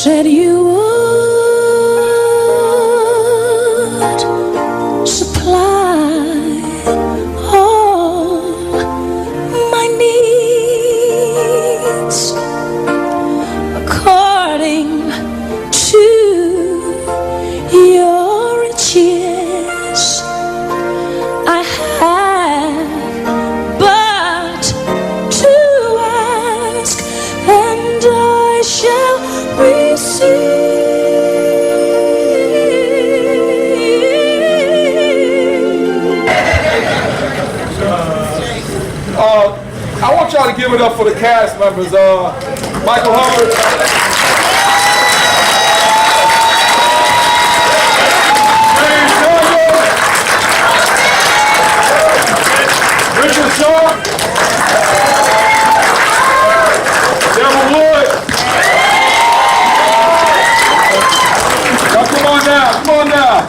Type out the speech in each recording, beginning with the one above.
said you would supply all my needs according to your riches. I have but to ask, and I shall receive. I want y'all to give it up for the cast members. Michael Hubbard. Richard Shaw. Deborah Wood. Now come on down, come on down.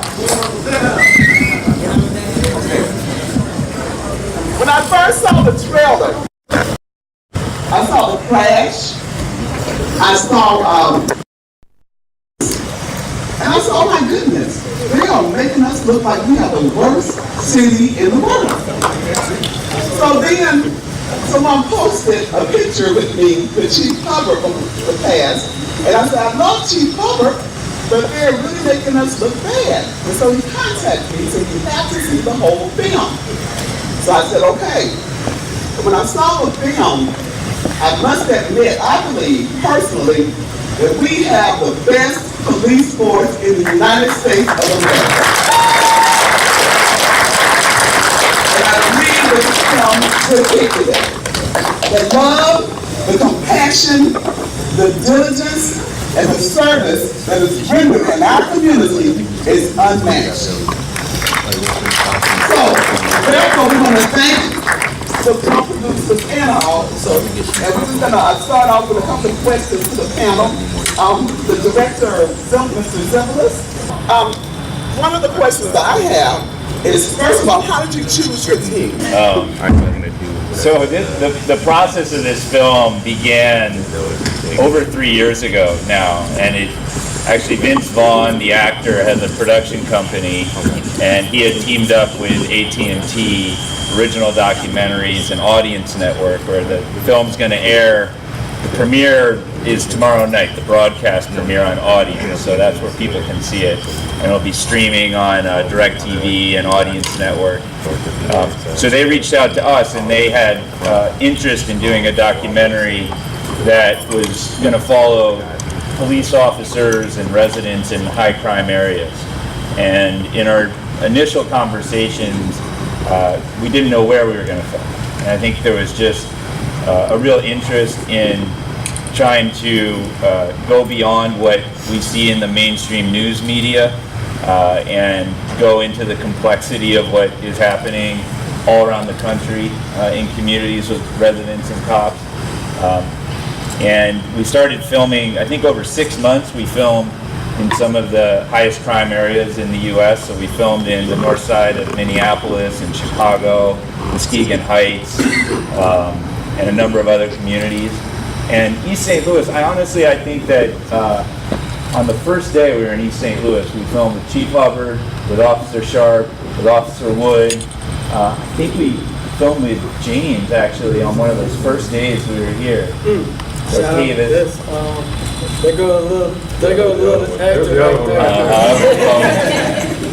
When I first saw the trailer, I saw the crash, I saw, and I said, oh my goodness, they are making us look like we are the worst city in the world. So then, someone posted a picture with me with Chief Hubbard from the past, and I said, I love Chief Hubbard, but they're really making us look bad. And so he contacted me and said, you have to see the whole film. So I said, okay. When I saw the film, I must admit, I believe personally that we have the best police force in the United States of America. And I believe that this film depicted that. The love, the compassion, the diligence, and the service that is rendered in our community is unmatched. So, therefore, we want to thank the co-producers and our officers. And we're just going to start off with a couple of questions to the panel. The director, Mr. Zemelis. One of the questions that I have is, first of all, how did you choose your team? So the process of this film began over 3 years ago now, and it actually, Vince Vaughn, the actor, has a production company, and he had teamed up with AT&T Original Documentaries and Audience Network, where the film's going to air. The premiere is tomorrow night, the broadcast premiere on Audience, so that's where people can see it. And it'll be streaming on DirecTV and Audience Network. So they reached out to us, and they had interest in doing a documentary that was going to follow police officers and residents in high crime areas. And in our initial conversations, we didn't know where we were going to film. And I think there was just a real interest in trying to go beyond what we see in the mainstream news media and go into the complexity of what is happening all around the country in communities with residents and cops. And we started filming, I think over 6 months, we filmed in some of the highest crime areas in the U.S. So we filmed in the north side of Minneapolis and Chicago, Muskegon Heights, and a number of other communities. And East St. Louis, I think that on the first day we were in East St. Louis, we filmed with Chief Hubbard, with Officer Sharp, with Officer Wood. I think we filmed with James actually on one of those first days we were here. Shout out to this. They go a little actor right there.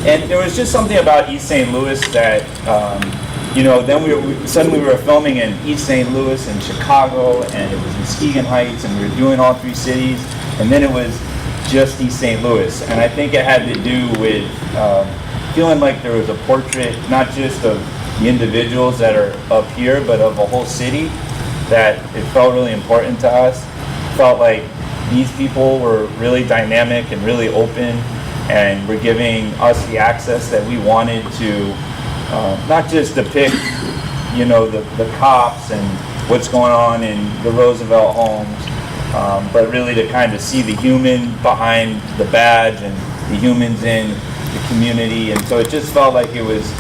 And there was just something about East St. Louis that, then we were filming in East St. Louis and Chicago, and it was Muskegon Heights, and we were doing all three cities, and then it was just East St. Louis. And I think it had to do with feeling like there was a portrait, not just of the individuals that are up here, but of a whole city, that it felt really important to us. It felt like these people were really dynamic and really open, and were giving us the access that we wanted to not just depict, the cops and what's going on in the Roosevelt homes, but really to kind of see the human behind the badge and the humans in the community. And so it just felt like it was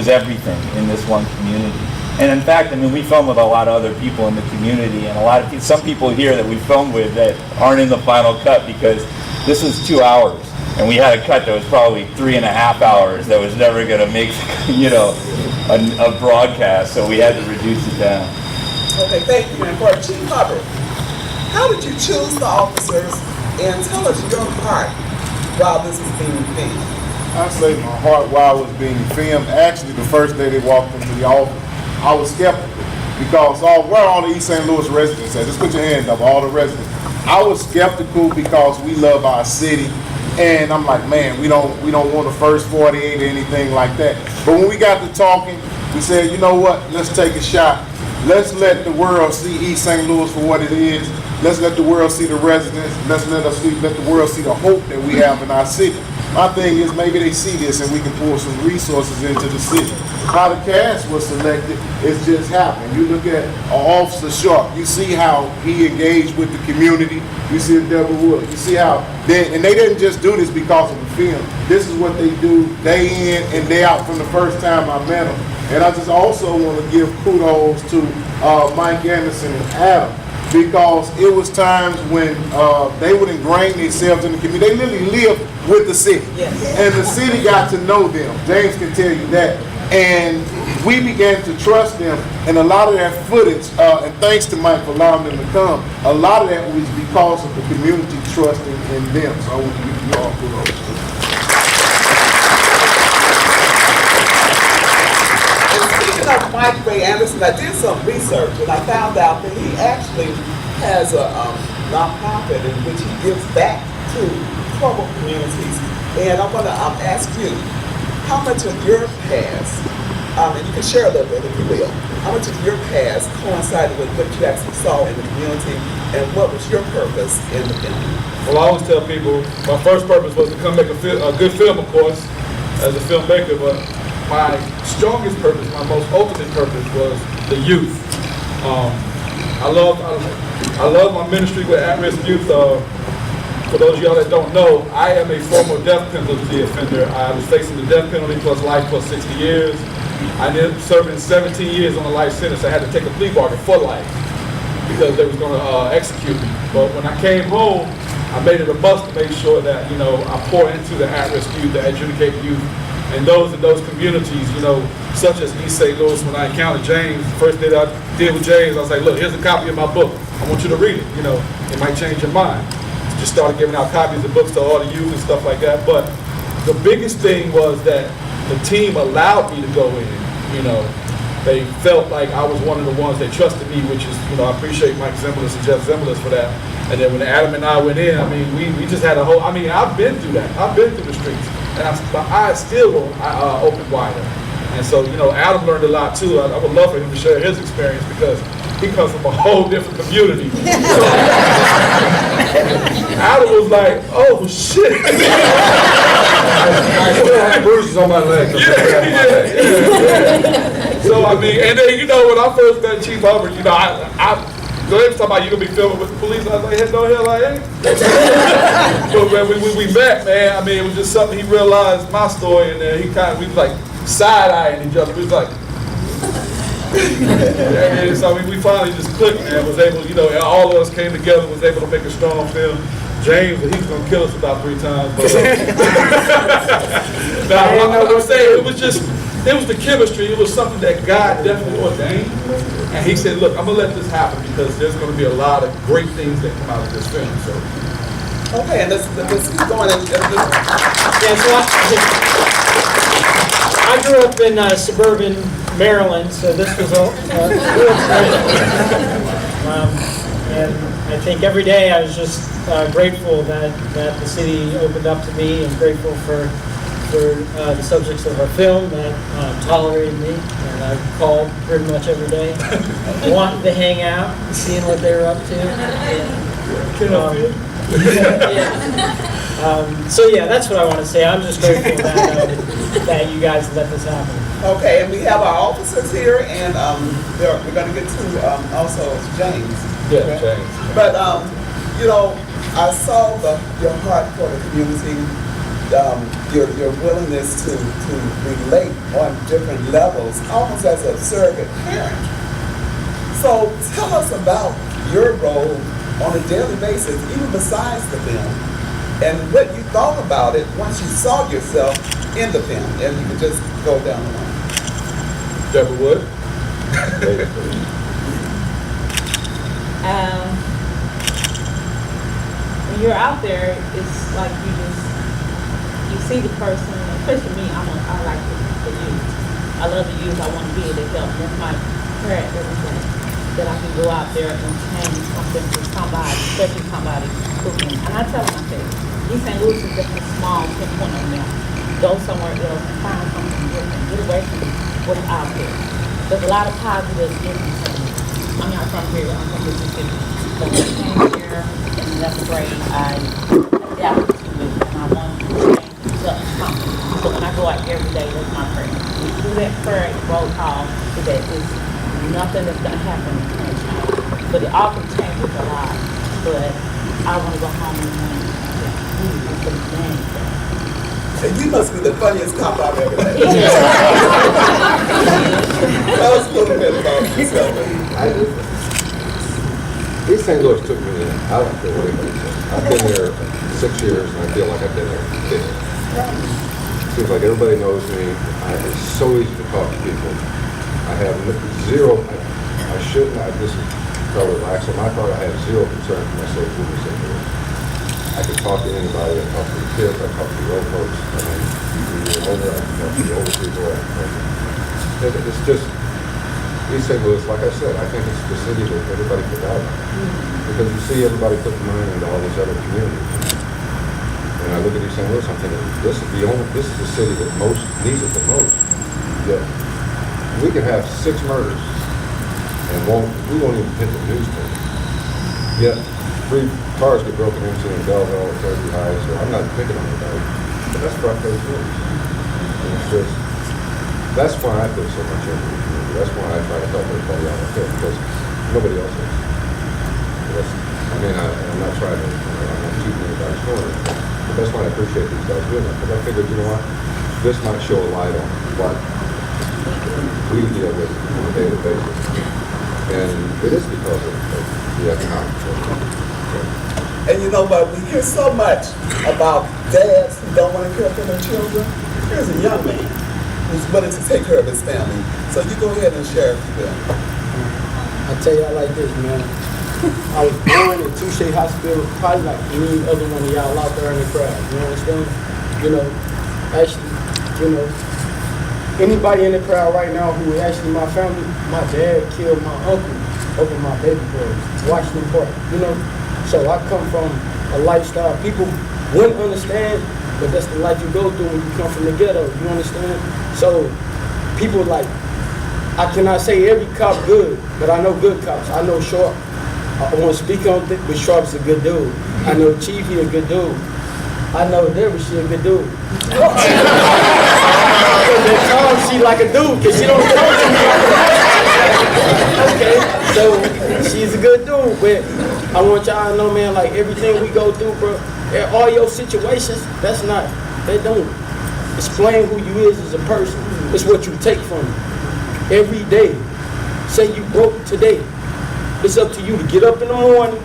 everything in this one community. And in fact, I mean, we film with a lot of other people in the community, and some people here that we filmed with that aren't in the final cut because this was 2 hours, and we had a cut that was probably 3.5 hours that was never going to make, a broadcast, so we had to reduce it down. Okay, thank you. And for Chief Hubbard, how did you choose the officers, and tell us your heart while this is being filmed? I say my heart while it was being filmed. Actually, the first day they walked into the office, I was skeptical because where are all the East St. Louis residents at? Just put your hands up, all the residents. I was skeptical because we love our city, and I'm like, man, we don't want the first 48 or anything like that. But when we got to talking, we said, you know what? Let's take a shot. Let's let the world see East St. Louis for what it is. Let's let the world see the residents. Let's let the world see the hope that we have in our city. My thing is maybe they see this and we can pour some resources into the city. How the cast was selected, it's just happened. You look at Officer Sharp, you see how he engaged with the community. You see Deborah Wood, you see how, and they didn't just do this because of the film. This is what they do day in and day out from the first time I met them. And I just also want to give kudos to Mike Anderson and Adam, because it was times when they would ingrain themselves in the community. They literally lived with the city. Yes. And the city got to know them. James can tell you that. And we began to trust them. And a lot of that footage, and thanks to Mike for allowing them to come, a lot of that was because of the community trusting in them. So I want to give you all kudos. Of Mike Ray Anderson, I did some research and I found out that he actually has a nonprofit in which he gives back to troubled communities. And I want to ask you, how much of your past, and you can share a little bit if you will, how much of your past coincided with what you actually saw in the community, and what was your purpose in the film? Well, I always tell people my first purpose was to come make a good film, of course, as a filmmaker, but my strongest purpose, my most ultimate purpose was the youth. I love my ministry with at-risk youth. For those of y'all that don't know, I am a former death penalty offender. I was facing the death penalty plus life plus 60 years. I ended up serving 17 years on a life sentence. I had to take a plea bargain for life because they was going to execute me. But when I came home, I made it a must to make sure that, I pour into the at-risk youth, the educated youth, and those in those communities, such as East St. Louis. When I encountered James, the first day that I did with James, I was like, look, here's a copy of my book. I want you to read it. It might change your mind. Just started giving out copies of books to all the youth and stuff like that. But the biggest thing was that the team allowed me to go in. They felt like I was one of the ones they trusted me, which is, I appreciate Mike Zimbalist and Jeff Zimbalist for that. And then when Adam and I went in, we just had a whole, I've been through that. I've been through the streets. And my eyes still were open wider. And so, Adam learned a lot too. I would love for him to share his experience because he comes from a whole different community. Adam was like, oh shit. I have bruises on my leg. Yeah. So and then when I first met Chief Hubbard, they was talking about you gonna be filming with the police. I was like, hey, no hell I ain't. But man, we met, man. It was just something he realized my story, and then we was like side-eyeing each other. We was like, and so we finally just clicked, man. Was able, and all of us came together, was able to make a strong film. James, he was gonna kill us about 3 times. But I'm saying it was the chemistry. It was something that God definitely ordained. And he said, look, I'm going to let this happen because there's going to be a lot of great things that come out of this film. So. Okay, and let's keep going. I grew up in suburban Maryland, so this was and I think every day I was just grateful that the city opened up to me, and grateful for the subjects of our film that tolerated me, and I called pretty much every day, wanting to hang out and seeing what they were up to. So yeah, that's what I want to say. I'm just grateful that you guys let this happen. Okay, and we have our officers here, and we're going to get to also James. Yeah, right? James. But I saw your heart for the community. your willingness to relate on different levels, almost as a surrogate parent. So tell us about your role on a daily basis, even besides the film, and what you thought about it once you saw yourself in the film, and you could just go down the line. Deborah Wood. When you're out there, it's like you see the person, especially me, I like the youth. I love the youth, I want to be able to help. That's my prayer every day, that I can go out there and change something for somebody, especially somebody cooking. And I tell them, I say, East St. Louis is just a small pinpoint on them. Go somewhere else and find something different. Get away from what's out there. There's a lot of positives in East St. Louis. I'm not from here, I'm from Mississippi. So when I came here in 11th grade, I adapted to it and I wanted to change something. So when I go out every day, that's my prayer. When you do that prayer, roll call, that there's nothing that's going to happen in change. But it often changes a lot. But I want to go home and win. For the game. And you must be the funniest cop I've ever had. Tell us a little bit about yourself. East St. Louis took me in. I don't feel what anybody says. I've been there 6 years, and I feel like I've been there 50. Seems like everybody knows me. It's so easy to talk to people. I have zero. I shouldn't. This is probably relaxed on my part. I have zero concern for my safety in St. Louis. I can talk to anybody. I talk to the kids. I talk to the old folks. I mean, you're older. I can talk to the older people. It's just East St. Louis. Like I said, I think it's the city that everybody forgot about because you see everybody putting money into all these other communities. And I look at East St. Louis, I'm thinking this is the city that most needs it the most. Yet we can have 6 murders and we won't even hit the news tape. Yet 3 cars get broken into in Belleville or Turkey Heights, so I'm not picking on anybody, but that's front page news. And it's just, that's why I put so much into the community. That's why I try to help everybody out like that, because nobody else is. I'm not trying to, I'm not keeping anybody's corner, but that's why I appreciate these guys doing it, because I figured, you know what, this might show a light on what we deal with on a daily basis. And it is because of the economic situation. And you know what, we hear so much about dads who don't want to care for their children. Here's a young man who's willing to take care of his family. So you go ahead and share if you will. I tell y'all like this, man. I was born in Touche Hospital, probably like any other one of y'all out there in the crowd. You understand? You know, actually, you know, anybody in the crowd right now who is actually my family, my dad killed my uncle over my baby boys, Washington Park, you know? So I come from a lifestyle people wouldn't understand, but that's the life you go through when you come from the ghetto, you understand? So people like, I cannot say every cop good, but I know good cops. I know Sharp. I want to speak on it, but Sharp's a good dude. I know Chief, he a good dude. I know Deborah, she a good dude. She like a dude, because she don't talk to me like a okay, so she's a good dude, but I want y'all to know, man, like everything we go through, bro, all your situations, they don't explain who you is as a person. It's what you take from it. Every day, say you broke today, it's up to you to get up in the morning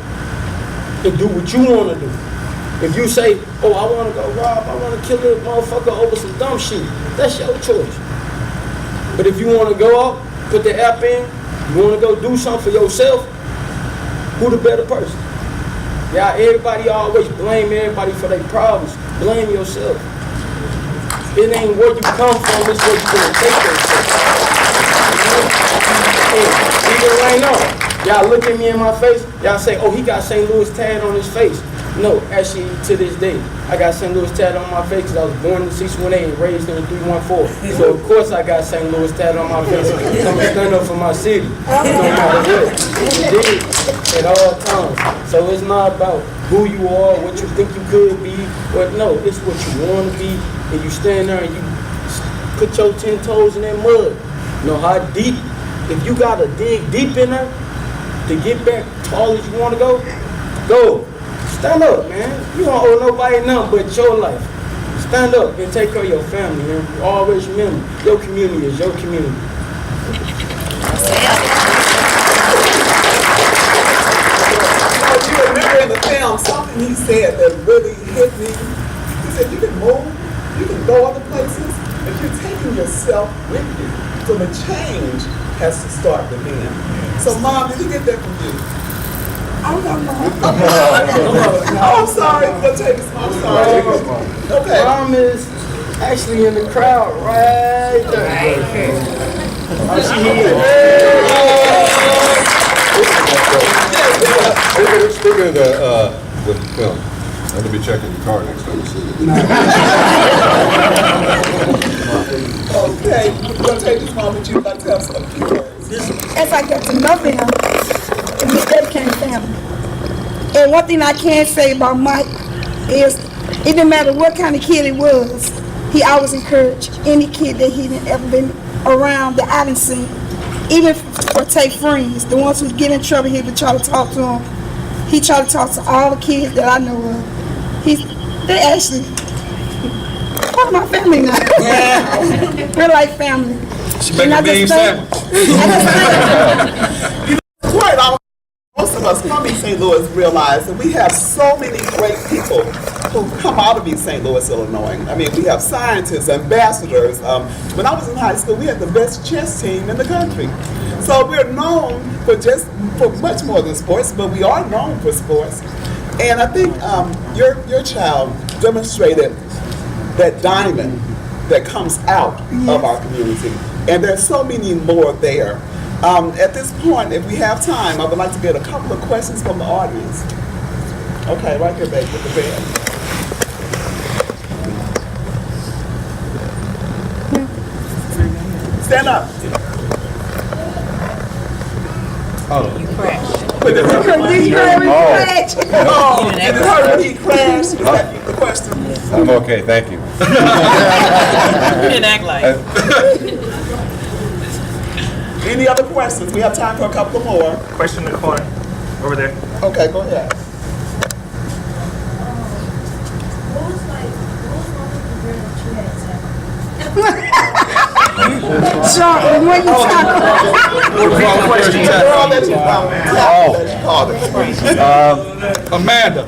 and do what you want to do. If you say, oh, I want to go rob, I want to kill a motherfucker over some dumb shit, that's your choice. But if you want to go out, put the app in, you want to go do something for yourself, who the better person? Yeah, everybody always blame everybody for their problems. Blame yourself. It ain't where you come from, it's where you're going to take yourself. Even right now, y'all look at me in my face, y'all say, oh, he got St. Louis tatted on his face. No, actually, to this day, I got St. Louis tatted on my face because I was born in 618 and raised in 314. So, of course, I got St. Louis tatted on my face because I'm going to stand up for my city. No matter what. Did at all times. So, it's not about who you are, what you think you could be, but no, it's what you want to be. And you stand there and you put your 10 toes in that mud. You know how deep, if you got to dig deep in there to get back tall as you want to go. Stand up, man. You don't owe nobody nothing but your life. Stand up and take care of your family, man. Always remember, your community is your community. You remember in the film something he said that really hit me. He said you can move, you can go other places, but you're taking yourself with you. So the change has to start within. So Mom, did you get that from you? I don't know. Oh, I'm sorry. Go take this, Mom. I'm sorry. Okay. Mom is actually in the crowd right there. Oh, she here. Speaking of the film, I'm gonna be checking your car next time you see it. Okay. We're going to take this moment. You'd like to have some few words. As I get to know him, we became family. And one thing I can say about Mike is, it didn't matter what kind of kid he was, he always encouraged any kid that he didn't ever been around that I didn't see. Even for take friends, the ones who get in trouble, he would try to talk to them. He tried to talk to all the kids that I know of. They actually part of my family now. We're like family. She make a mean sandwich. Quite honestly, most of us from East St. Louis realize that we have so many great people who come out of East St. Louis, Illinois. I mean, we have scientists, ambassadors. When I was in high school, we had the best chess team in the country. So we're known for much more than sports, but we are known for sports. And I think your child demonstrated that diamond that comes out of our community. And there's so many more there. At this point, if we have time, I would like to get a couple of questions from the audience. Okay, right here, babe, with the bed. Stand up. You crashed. Did you heard when he crashed? Oh, did you heard when he crashed? Is that the question? I'm okay, thank you. You didn't act like it. Any other questions? We have time for a couple more. Question in the corner, over there. Okay, go ahead. What was one of the girls that you had Sean, when you try Girl that you called it. Amanda.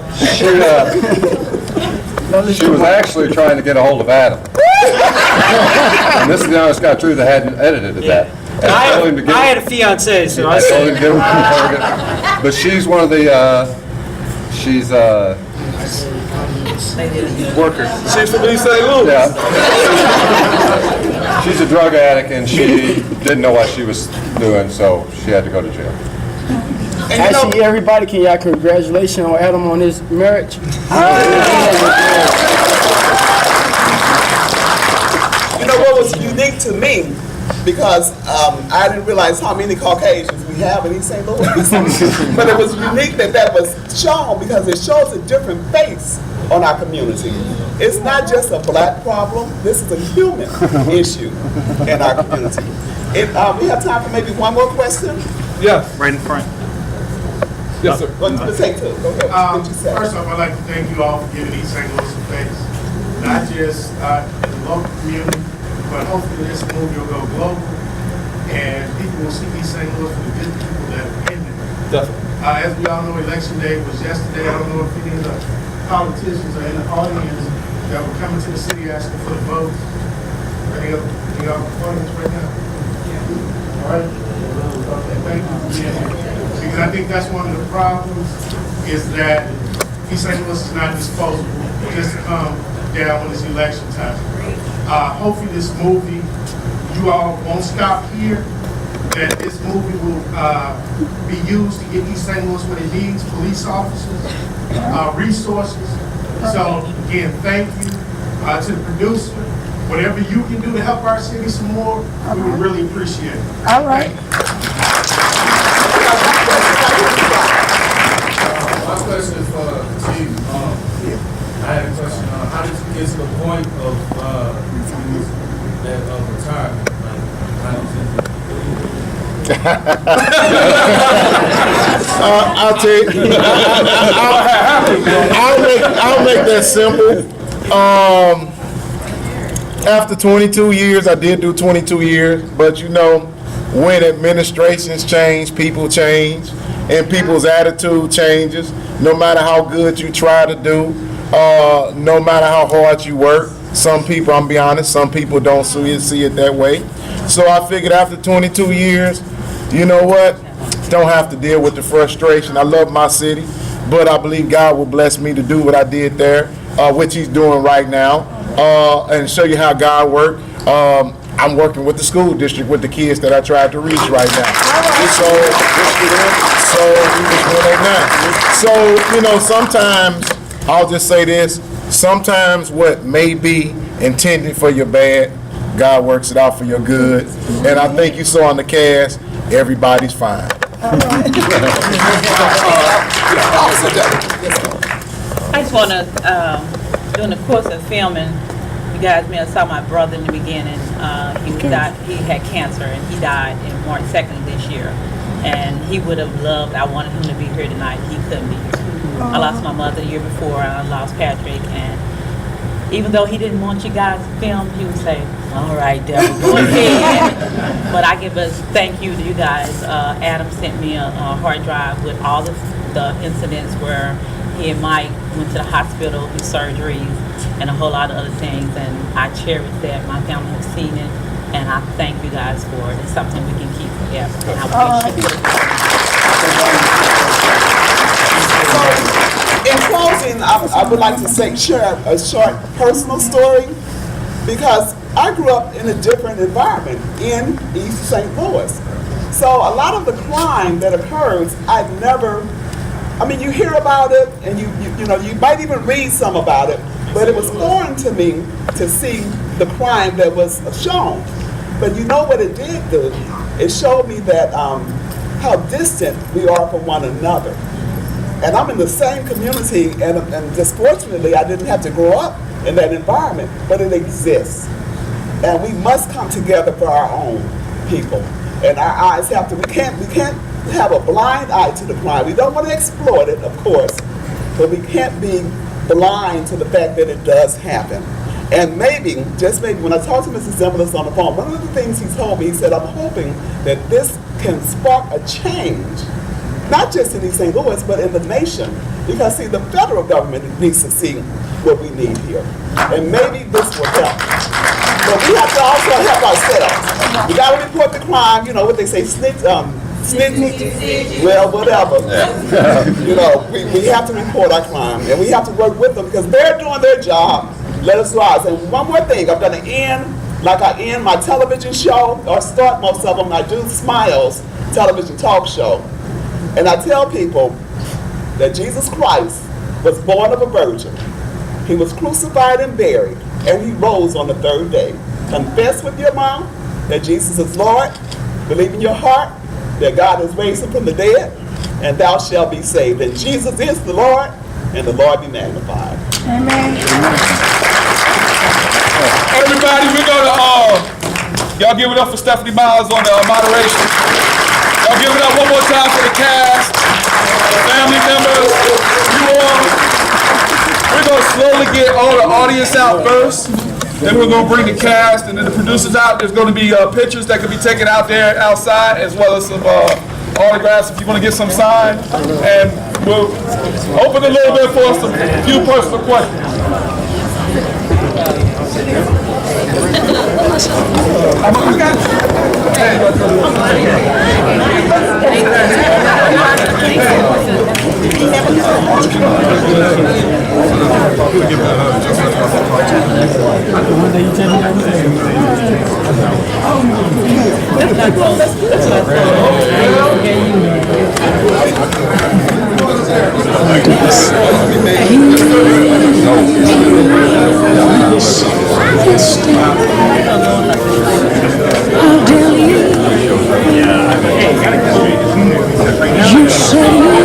She was actually trying to get a hold of Adam. And this is the honest God truth, I hadn't edited that. And I told him to get- I had a fiance, so I I told him to give him target. But she's one of the, she's Worker. She's from East St. Louis. yeah. She's a drug addict and she didn't know what she was doing, so she had to go to jail. Actually, everybody, can y'all congratulations on Adam on his marriage? You know what was unique to me, because I didn't realize how many Caucasians we have in East St. Louis. But it was unique that was shown because it shows a different face on our community. It's not just a black problem, this is a human issue in our community. We have time for maybe one more question? Yeah, right in front. Yes, sir. Let's take two. Go ahead. What did you say? First off, I'd like to thank you all for giving East St. Louis a face, not just in the local community, but hopefully this movie will go global, and people will see East St. Louis for the good people that are in there. Definitely. As we all know, Election Day was yesterday. I don't know if any of the politicians are in the audience that were coming to the city asking for the votes. Any of the audience right now? All right. Okay, thank you for being here. Because I think that's one of the problems is that East St. Louis is not disposable just to come down when it's election time. Hopefully this movie, you all won't stop here, that this movie will be used to get East St. Louis what it needs, police officers, resources. So again, thank you to the producer. Whatever you can do to help our city some more, we would really appreciate it. All right. My question is for Chief. I had a question. How did you get to the point of retirement? Like, how did I'll tell you. I'll make that simple. After 22 years, I did do 22 years, but you know, when administrations change, people change, and people's attitude changes. No matter how good you try to do, no matter how hard you work, some people, I'm be honest, some people don't see it that way. So I figured after 22 years, you know what? Don't have to deal with the frustration. I love my city, but I believe God will bless me to do what I did there, which He's doing right now, and show you how God works. I'm working with the school district with the kids that I tried to reach right now. So you know, sometimes I'll just say this: sometimes what may be intended for your bad, God works it out for your good. And I think you saw in the cast, everybody's fine. I just want to, during the course of filming, you guys may have saw my brother in the beginning. He had cancer and he died in March 2nd this year. And he would have loved, I wanted him to be here tonight. He couldn't be here. I lost my mother the year before, and I lost Patrick. And even though he didn't want you guys to film, he would say, all right, devil, go ahead. But I give a thank you to you guys. Adam sent me a hard drive with all the incidents where he and Mike went to the hospital, do surgeries, and a whole lot of other things. And I cherish that. My family has seen it, and I thank you guys for it. It's something we can keep forever. And I will make sure. In closing, I would like to share a short personal story, because I grew up in a different environment in East St. Louis. So a lot of the crime that occurs, you hear about it, and you might even read some about it, but it was foreign to me to see the crime that was shown. But you know what it did do? It showed me that how distant we are from one another. And I'm in the same community, and just fortunately, I didn't have to grow up in that environment, but it exists. And we must come together for our own people. And our eyes we can't have a blind eye to the crime. We don't want to exploit it, of course, but we can't be blind to the fact that it does happen. And maybe, just maybe, when I talked to Mr. Zimmerlis on the phone, one of the things he told me, he said, I'm hoping that this can spark a change, not just in East St. Louis, but in the nation. Because, see, the federal government needs to see what we need here. And maybe this will help. But we have to also help ourselves. We got to report the crime, what they say, snitch, well, whatever. We have to report our crime, and we have to work with them, because they're doing their job. Let us do ours. And one more thing, I'm going to end like I end my television show, or start most of them. I do Smiles television talk show. And I tell people that Jesus Christ was born of a virgin. He was crucified and buried, and he rose on the third day. Confess with your mouth that Jesus is Lord. Believe in your heart that God has raised him from the dead, and thou shalt be saved. And Jesus is the Lord, and the Lord be magnified. Amen. Everybody, we're going to, y'all give it up for Stephanie Miles on the moderation. Y'all give it up one more time for the cast, the family members, you all. We're going to slowly get all the audience out first. Then we're going to bring the cast and then the producers out. There's going to be pictures that can be taken out there outside, as well as some autographs if you want to get some signed. And we'll open a little bit for some few personal questions. How dare you? You said you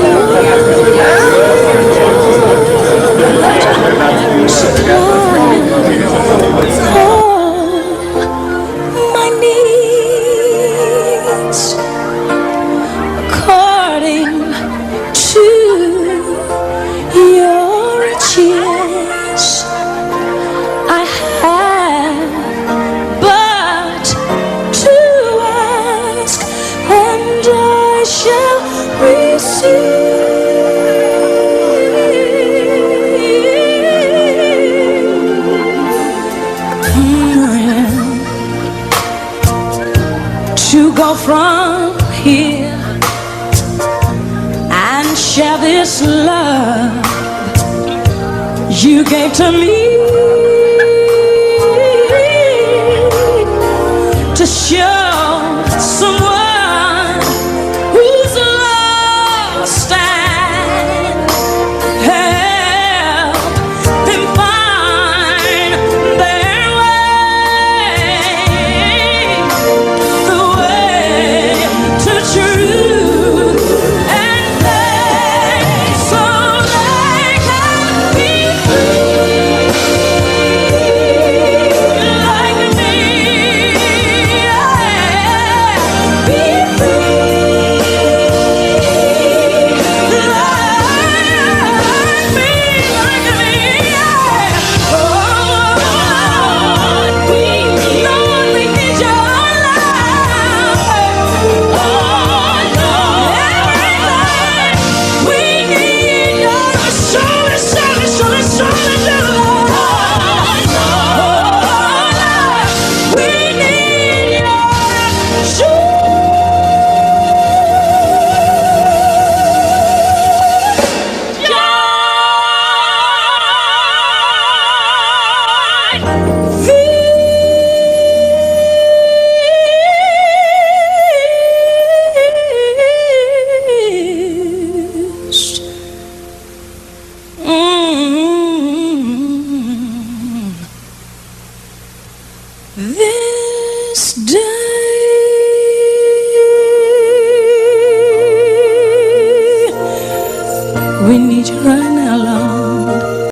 my needs according to your riches. I have to go from here and share this love you gave to me, to show someone who's lost and help them find their way, the way to truth and faith, so they can be free like me, be free like me, oh Lord, we need your love, oh Lord, we need your shoulder love, oh Lord, we need your feast. This day we need you right now.